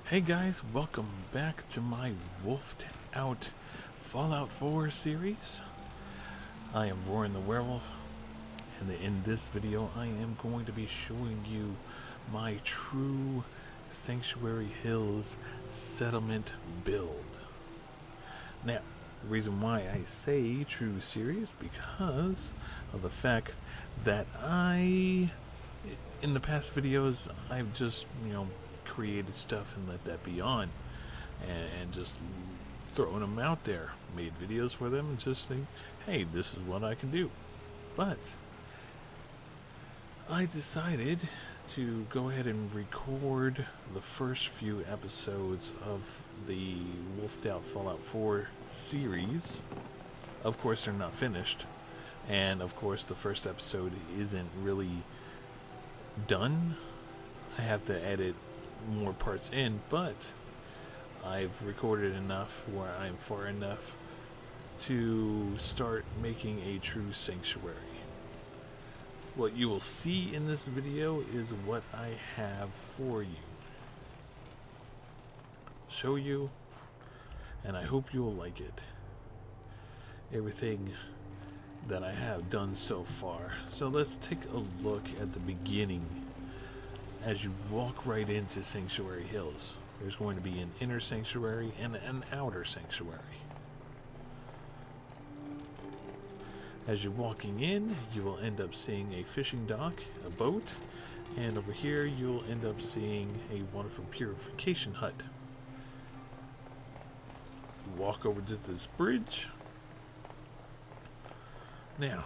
Hey guys, welcome back to my Wolfed Out Fallout 4 series. I am Roaring the Werewolf, and in this video I am going to be showing you my true Sanctuary Hills settlement build. Now, the reason why I say true series because of the fact that in the past videos I've just, created stuff and let that be on and just throwing them out there, made videos for them and just think, hey, this is what I can do. But I decided to go ahead and record the first few episodes of the Wolfed Out Fallout 4 series. Of course they're not finished, and of course the first episode isn't really done. I have to edit more parts in, but I've recorded enough where I'm far enough to start making a true sanctuary. What you will see in this video is what I have for you, show you, and I hope you will like it. Everything that I have done so far. So let's take a look at the beginning. As you walk right into Sanctuary Hills, there's going to be an inner sanctuary and an outer sanctuary. As you're walking in, you will end up seeing a fishing dock, a boat, and over here you'll end up seeing a wonderful Purification Hut. You walk over to this bridge. Now,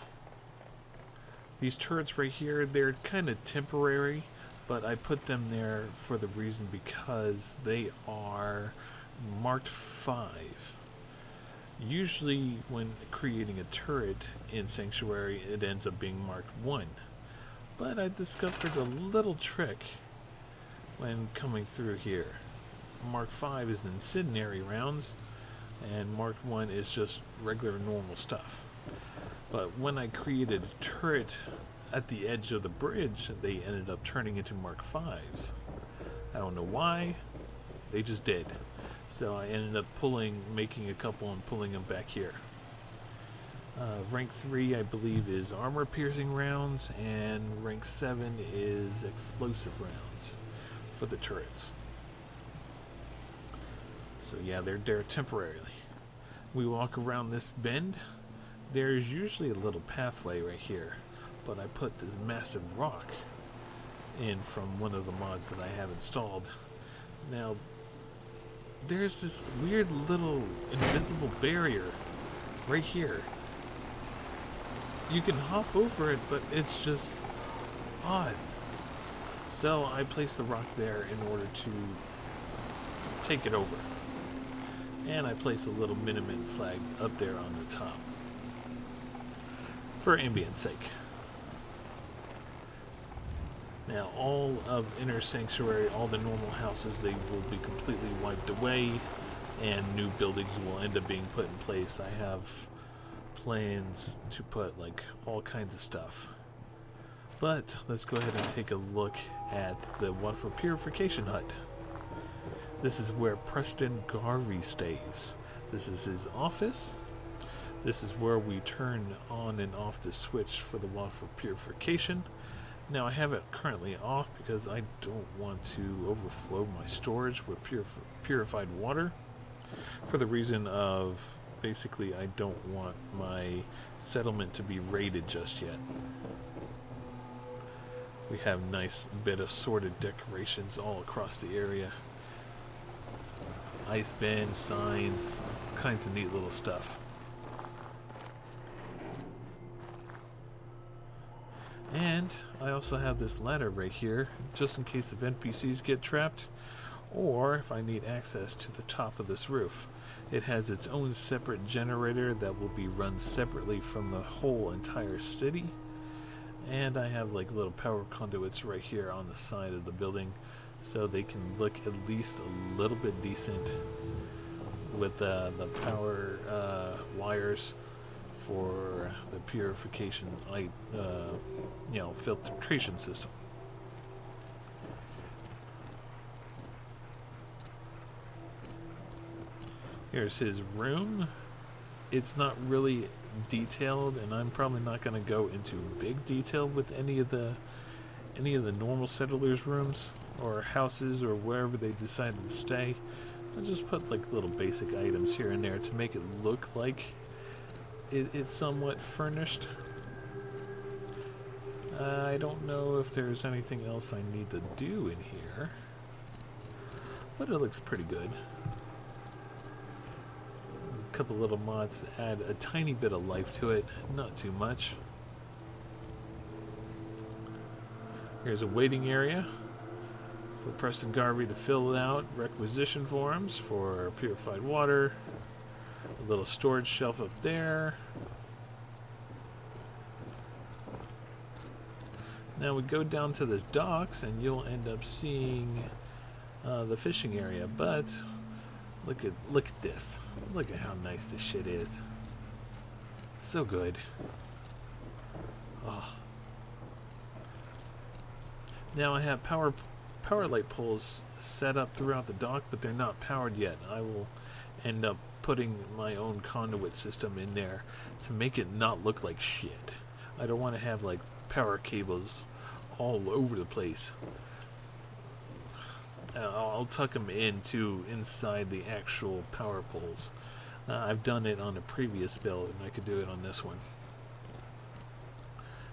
these turrets right here, they're kind of temporary, but I put them there for the reason because they are marked 5. Usually when creating a turret in Sanctuary, it ends up being marked 1. But I discovered a little trick when coming through here. Mark 5 is incendiary rounds, and Mark 1 is just regular normal stuff. But when I created a turret at the edge of the bridge, they ended up turning into Mark 5s. I don't know why, they just did. So I ended up making a couple and pulling them back here. Rank 3 I believe is armor piercing rounds, and rank 7 is explosive rounds for the turrets. So yeah, they're there temporarily. We walk around this bend. There's usually a little pathway right here, but I put this massive rock in from one of the mods that I have installed. Now, there's this weird little invisible barrier right here. You can hop over it, but it's just odd. So I placed the rock there in order to take it over. And I placed a little Miniman flag up there on the top for ambience sake. Now, all of Inner Sanctuary, all the normal houses, they will be completely wiped away, and new buildings will end up being put in place. I have plans to put like all kinds of stuff. But let's go ahead and take a look at the wonderful Purification Hut. This is where Preston Garvey stays. This is his office. This is where we turn on and off the switch for the wonderful purification. Now I have it currently off because I don't want to overflow my storage with purified water, for the reason of basically I don't want my settlement to be raided just yet. We have nice bit of sorted decorations all across the area. Ice bend, signs, all kinds of neat little stuff. And I also have this ladder right here, just in case if NPCs get trapped, or if I need access to the top of this roof. It has its own separate generator that will be run separately from the whole entire city. And I have like little power conduits right here on the side of the building, so they can look at least a little bit decent with the power wires for the purification, filtration system. Here's his room. It's not really detailed, and I'm probably not going to go into big detail with any of the normal settlers' rooms or houses or wherever they decided to stay. I'll just put like little basic items here and there to make it look like it's somewhat furnished. I don't know if there's anything else I need to do in here, but it looks pretty good. A couple little mods to add a tiny bit of life to it, not too much. Here's a waiting area for Preston Garvey to fill out requisition forms for purified water. A little storage shelf up there. Now we go down to the docks and you'll end up seeing the fishing area, but look at this. Look at how nice this shit is. So good. Oh. Now I have power light poles set up throughout the dock, but they're not powered yet. I will end up putting my own conduit system in there to make it not look like shit. I don't want to have like power cables all over the place. I'll tuck them inside the actual power poles. I've done it on a previous build, and I could do it on this one.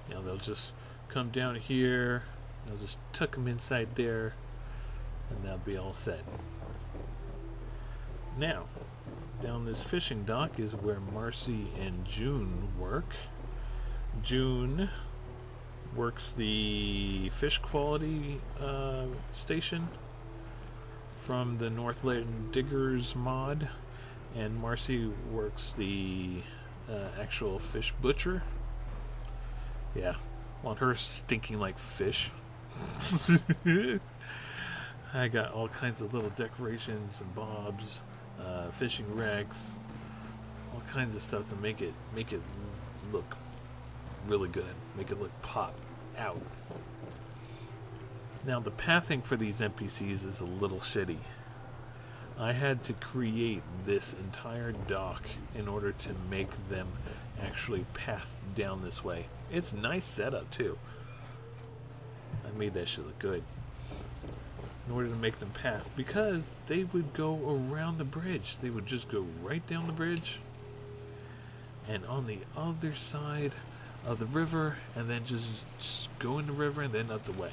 You know, they'll just come down here. I'll just tuck them inside there, and that'll be all set. Now, down this fishing dock is where Marcy and June work. June works the fish quality station from the Northland Diggers mod, and Marcy works the actual fish butcher. Yeah, want her stinking like fish. I got all kinds of little decorations and bobs, fishing racks, all kinds of stuff to make it look really good, make it look pop out. Now the pathing for these NPCs is a little shitty. I had to create this entire dock in order to make them actually path down this way. It's a nice setup too. I made that shit look good. In order to make them path, because they would go around the bridge. They would just go right down the bridge and on the other side of the river, and then just go in the river and then up the way.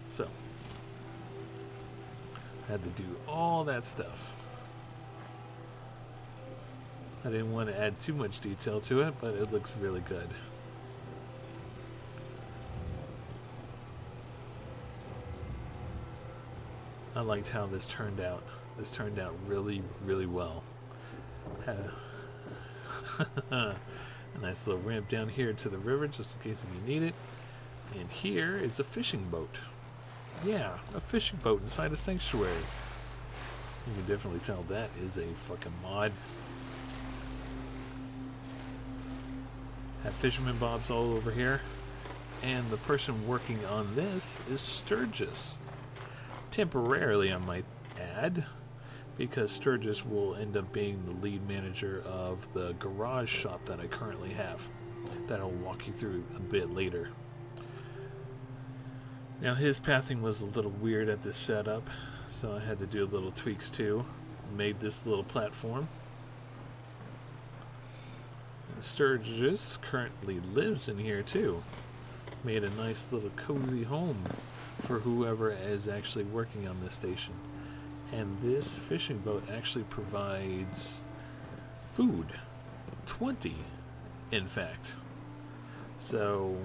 So I had to do all that stuff. I didn't want to add too much detail to it, but it looks really good. I liked how this turned out. This turned out really, really well. Had a nice little ramp down here to the river, just in case if you need it. And here is a fishing boat. Yeah, a fishing boat inside a sanctuary. You can definitely tell that is a fucking mod. Have fisherman bobs all over here. And the person working on this is Sturgis. Temporarily, I might add, because Sturgis will end up being the lead manager of the garage shop that I currently have, that I'll walk you through a bit later. Now his pathing was a little weird at this setup, so I had to do little tweaks too. Made this little platform. And Sturgis currently lives in here too. Made a nice little cozy home for whoever is actually working on this station. And this fishing boat actually provides food. 20, in fact. So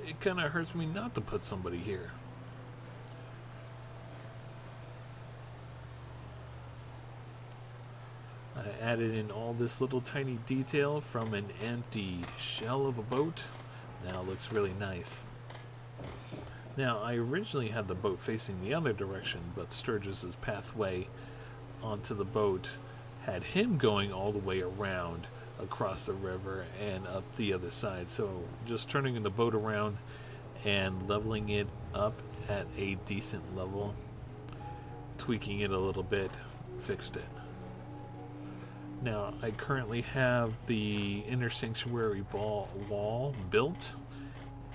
it kind of hurts me not to put somebody here. I added in all this little tiny detail from an empty shell of a boat. Now it looks really nice. Now, I originally had the boat facing the other direction, but Sturgis's pathway onto the boat had him going all the way around across the river and up the other side. So just turning the boat around and leveling it up at a decent level, tweaking it a little bit, fixed it. Now, I currently have the inner sanctuary wall built.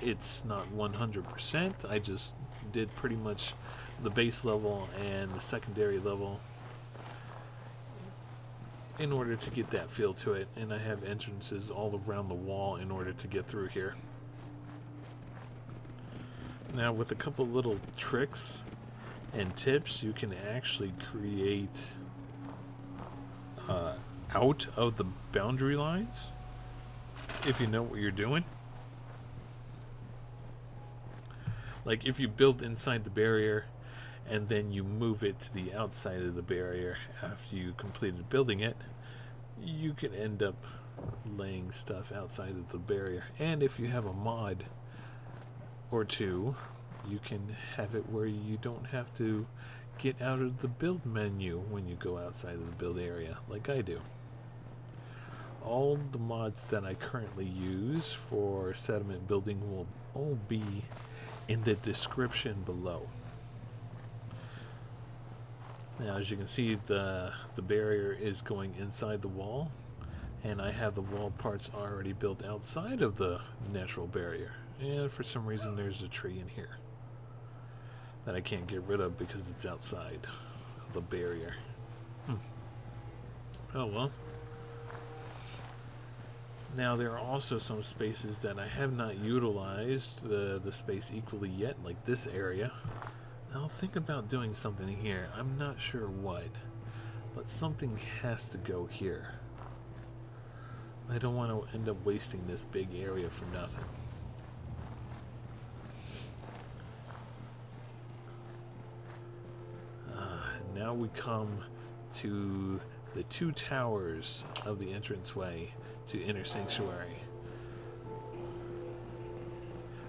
It's not 100%. I just did pretty much the base level and the secondary level in order to get that feel to it, and I have entrances all around the wall in order to get through here. Now, with a couple little tricks and tips, you can actually create out of the boundary lines if you know what you're doing. Like if you build inside the barrier and then you move it to the outside of the barrier after you completed building it, you can end up laying stuff outside of the barrier. And if you have a mod or two, you can have it where you don't have to get out of the build menu when you go outside of the build area, like I do. All the mods that I currently use for settlement building will all be in the description below. Now, as you can see, the barrier is going inside the wall, and I have the wall parts already built outside of the natural barrier. And for some reason, there's a tree in here that I can't get rid of because it's outside of the barrier. Oh well. Now, there are also some spaces that I have not utilized the space equally yet, like this area. I'll think about doing something here. I'm not sure what, but something has to go here. I don't want to end up wasting this big area for nothing. Now we come to the two towers of the entranceway to Inner Sanctuary.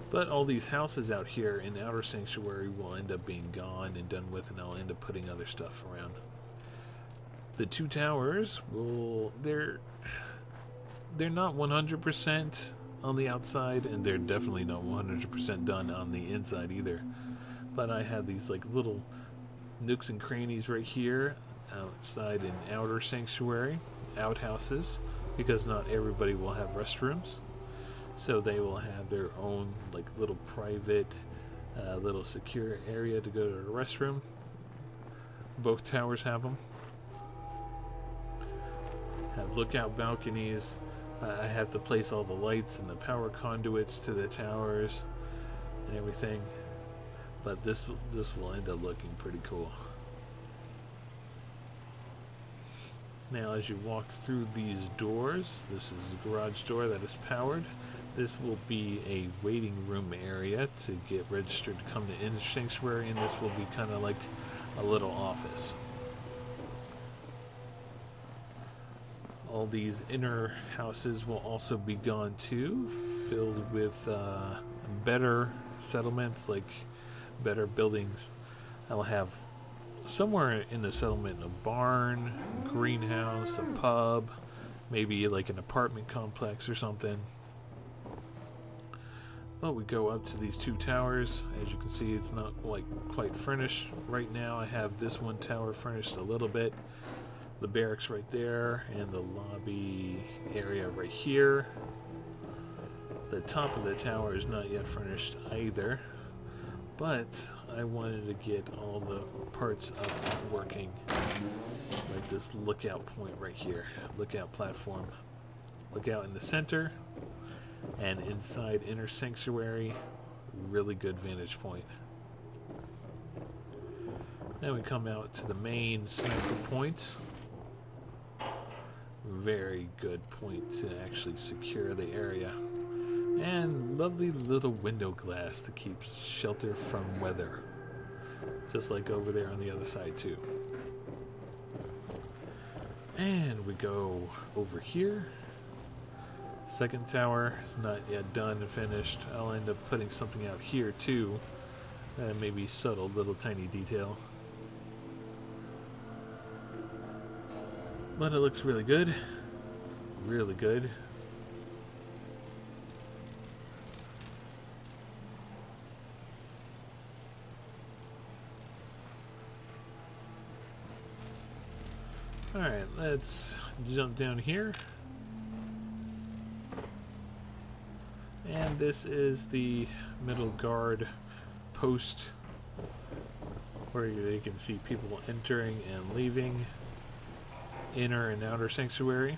But all these houses out here in Outer Sanctuary will end up being gone and done with, and I'll end up putting other stuff around. The two towers will... They're not 100% on the outside, and they're definitely not 100% done on the inside either. But I have these like little nooks and crannies right here outside in Outer Sanctuary, outhouses, because not everybody will have restrooms. So they will have their own like little private, little secure area to go to the restroom. Both towers have them. Have lookout balconies. I have to place all the lights and the power conduits to the towers and everything. But this will end up looking pretty cool. Now, as you walk through these doors, this is the garage door that is powered. This will be a waiting room area to get registered to come to Inner Sanctuary, and this will be kind of like a little office. All these inner houses will also be gone too, filled with better settlements, like better buildings. I'll have somewhere in the settlement a barn, a greenhouse, a pub, maybe like an apartment complex or something. But we go up to these two towers. As you can see, it's not like quite furnished right now. I have this one tower furnished a little bit, the barracks right there, and the lobby area right here. The top of the tower is not yet furnished either, but I wanted to get all the parts up working, like this lookout point right here, lookout platform, lookout in the center, and inside Inner Sanctuary, really good vantage point. Then we come out to the main sniper point. Very good point to actually secure the area. And lovely little window glass to keep shelter from weather. Just like over there on the other side too. And we go over here. Second tower is not yet done and finished. I'll end up putting something out here too. Maybe subtle little tiny detail. But it looks really good. Really good. Alright, let's jump down here. And this is the middle guard post where you can see people entering and leaving inner and outer sanctuary.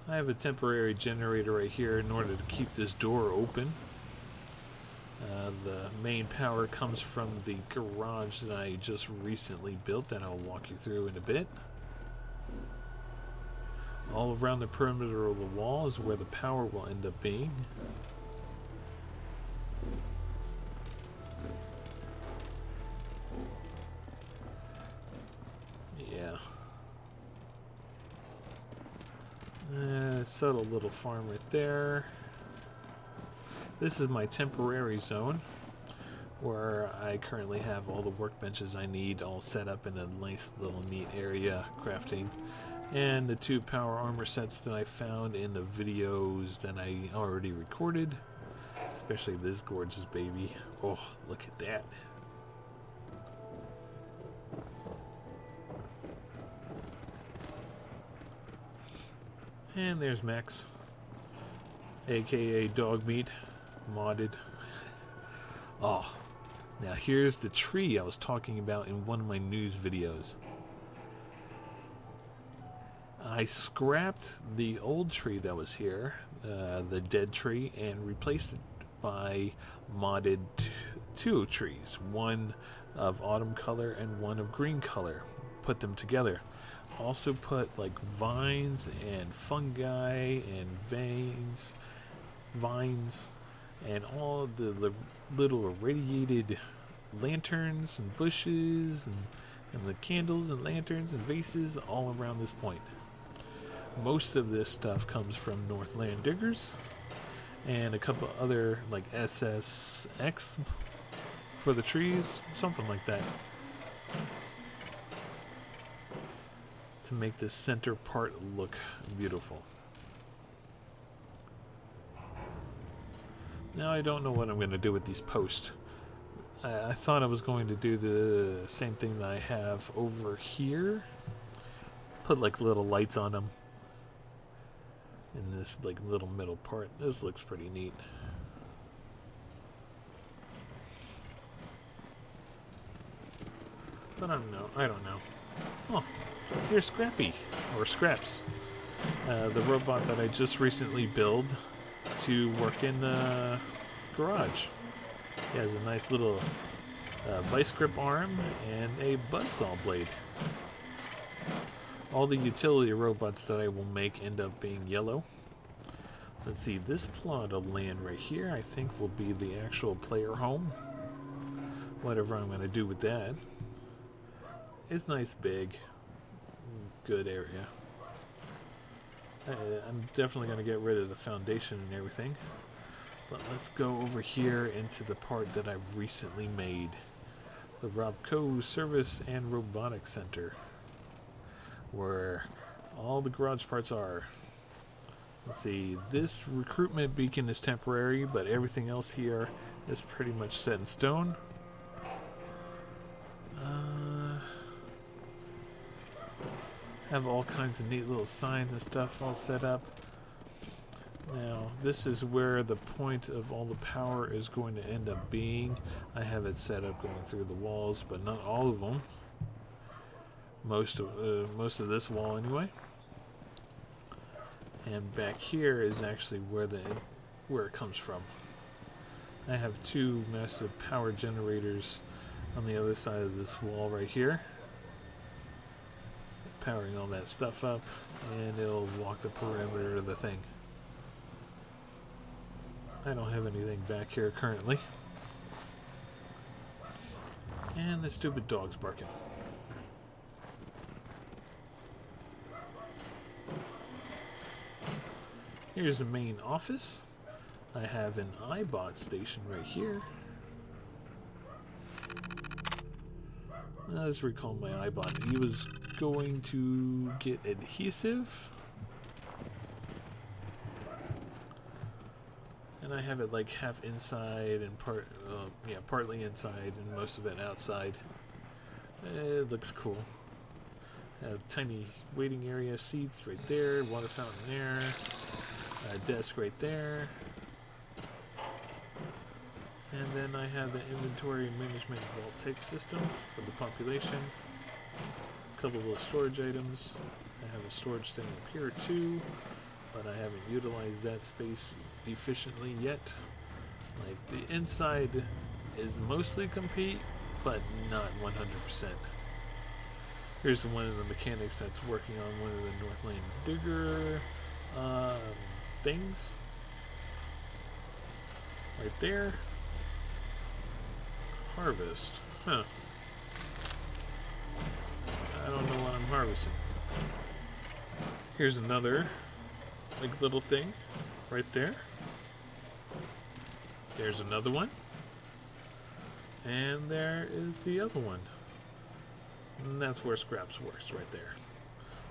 I have a temporary generator right here in order to keep this door open. The main power comes from the garage that I just recently built that I'll walk you through in a bit. All around the perimeter of the wall is where the power will end up being. Yeah. Subtle little farm right there. This is my temporary zone where I currently have all the workbenches I need all set up in a nice little neat area crafting. And the 2 power armor sets that I found in the videos that I already recorded. Especially this gorgeous baby. Oh, look at that. And there's Max, aka Dog Meat, modded. Oh, now here's the tree I was talking about in one of my news videos. I scrapped the old tree that was here, the dead tree, and replaced it by modded 2 trees. One of autumn color and one of green color. Put them together. Also put like vines and fungi and vines and all the little irradiated lanterns and bushes and the candles and lanterns and vases all around this point. Most of this stuff comes from Northland Diggers and a couple other like SSX for the trees, something like that, to make this center part look beautiful. Now I don't know what I'm going to do with these posts. I thought I was going to do the same thing that I have over here. Put like little lights on them in this like little middle part. This looks pretty neat. But I don't know. Oh, here's Scrappy, or Scraps, the robot that I just recently built to work in the garage. He has a nice little vice grip arm and a buzzsaw blade. All the utility robots that I will make end up being yellow. Let's see, this plot of land right here I think will be the actual player home. Whatever I'm going to do with that. It's nice, big, good area. I'm definitely going to get rid of the foundation and everything. But let's go over here into the part that I recently made. The Robco Service and Robotics Center, where all the garage parts are. Let's see, this recruitment beacon is temporary, but everything else here is pretty much set in stone. Have all kinds of neat little signs and stuff all set up. Now, this is where the point of all the power is going to end up being. I have it set up going through the walls, but not all of them. Most of this wall anyway. And back here is actually where it comes from. I have 2 massive power generators on the other side of this wall right here, powering all that stuff up, and it'll walk the perimeter of the thing. I don't have anything back here currently. And the stupid dog's barking. Here's the main office. I have an iBot station right here. Let's recall my iBot. He was going to get adhesive. And I have it like half inside and partly inside and most of it outside. It looks cool. A tiny waiting area, seats right there, water fountain there, a desk right there. And then I have the inventory management vault system for the population. A couple of storage items. I have a storage thing up here too, but I haven't utilized that space efficiently yet. Like, the inside is mostly complete, but not 100%. Here's one of the mechanics that's working on one of the Northland Digger things. Right there. Harvest. Huh. I don't know what I'm harvesting. Here's another like little thing right there. There's another one. And there is the other one. And that's where scraps works right there.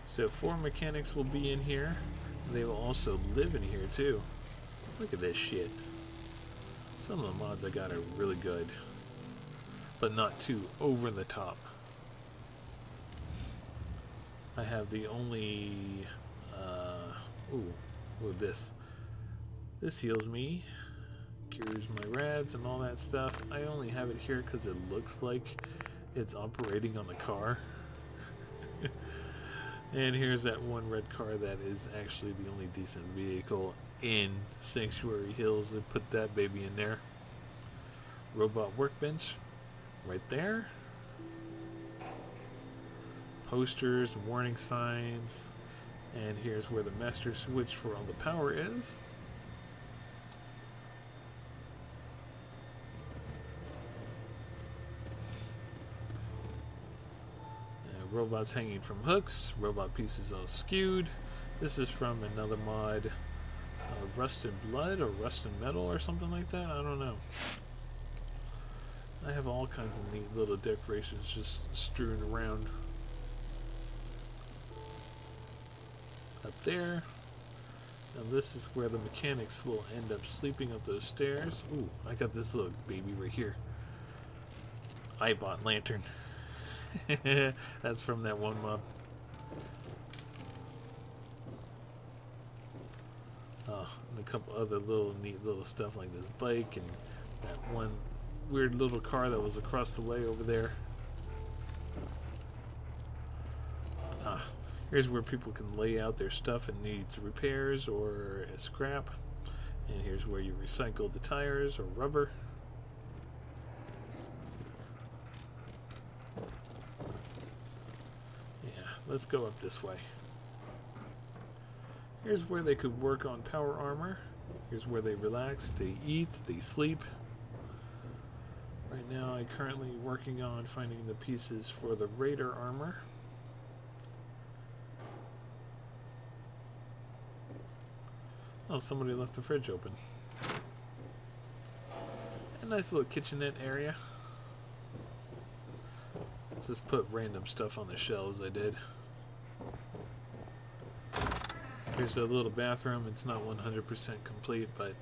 So 4 mechanics will be in here. They will also live in here too. Look at this shit. Some of the mods I got are really good, but not too over the top. I have the only this heals me, cures my rads and all that stuff. I only have it here because it looks like it's operating on the car. And here's that one red car that is actually the only decent vehicle in Sanctuary Hills. They put that baby in there. Robot workbench right there. Posters, warning signs, and here's where the master switch for all the power is. Robots hanging from hooks, robot pieces all skewed. This is from another mod, Rusted Blood or Rusted Metal or something like that. I don't know. I have all kinds of neat little decorations just strewn around. Up there. Now this is where the mechanics will end up sleeping up those stairs. Ooh, I got this little baby right here. I bought lantern. That's from that one mod. Oh, and a couple other little neat little stuff like this bike and that one weird little car that was across the way over there. Here's where people can lay out their stuff and needs repairs or scrap. And here's where you recycle the tires or rubber. Let's go up this way. Here's where they could work on power armor. Here's where they relax, they eat, they sleep. Right now I'm currently working on finding the pieces for the Raider armor. Oh, somebody left the fridge open. A nice little kitchenette area. Just put random stuff on the shelves I did. Here's a little bathroom. It's not 100% complete, but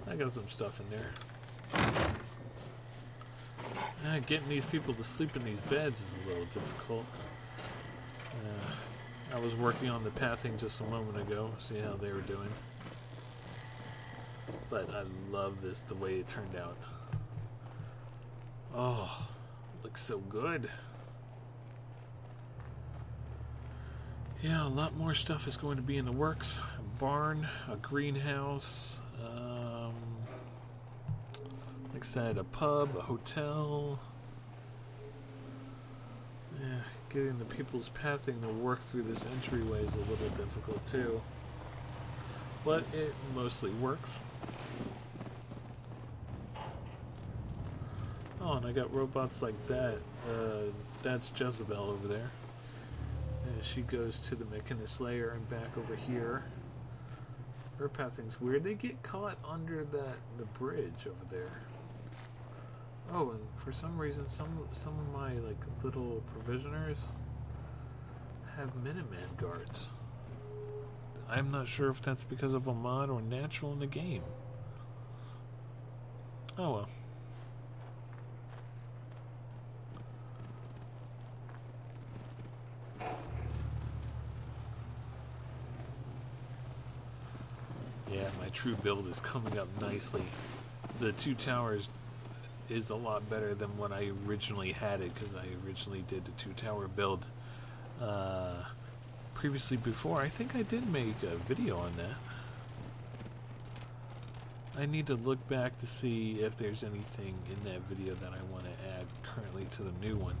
I got some stuff in there. Getting these people to sleep in these beds is a little difficult. I was working on the pathing just a moment ago, see how they were doing. But I love this, the way it turned out. Oh, looks so good. Yeah, a lot more stuff is going to be in the works. A barn, a greenhouse, like I said, a pub, a hotel. Yeah, getting the people's pathing to work through this entryway is a little difficult too. But it mostly works. Oh, and I got robots like that. That's Jezebel over there. She goes to the mechanist layer and back over here. Her pathing's weird. They get caught under the bridge over there. Oh, and for some reason, some of my like little provisioners have Minuteman guards. I'm not sure if that's because of a mod or natural in the game. Oh well. Yeah, my true build is coming up nicely. The 2 towers is a lot better than when I originally had it, because I originally did the 2 tower build previously before. I think I did make a video on that. I need to look back to see if there's anything in that video that I want to add currently to the new one.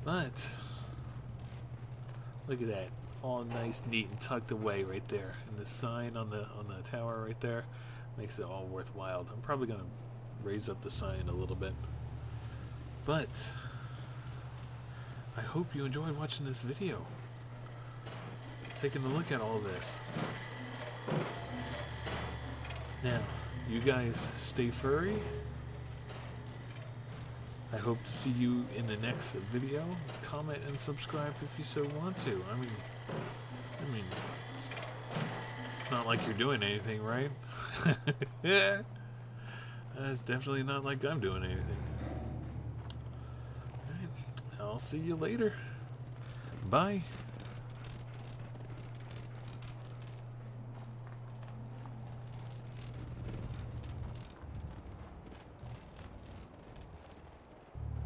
But look at that, all nice, neat, and tucked away right there. And the sign on the tower right there makes it all worthwhile. I'm probably gonna raise up the sign a little bit. But I hope you enjoyed watching this video, taking a look at all this. Now, you guys stay furry. I hope to see you in the next video. Comment and subscribe if you so want to. I mean, it's not like you're doing anything, right? Yeah. It's definitely not like I'm doing anything. Alright, I'll see you later. Bye.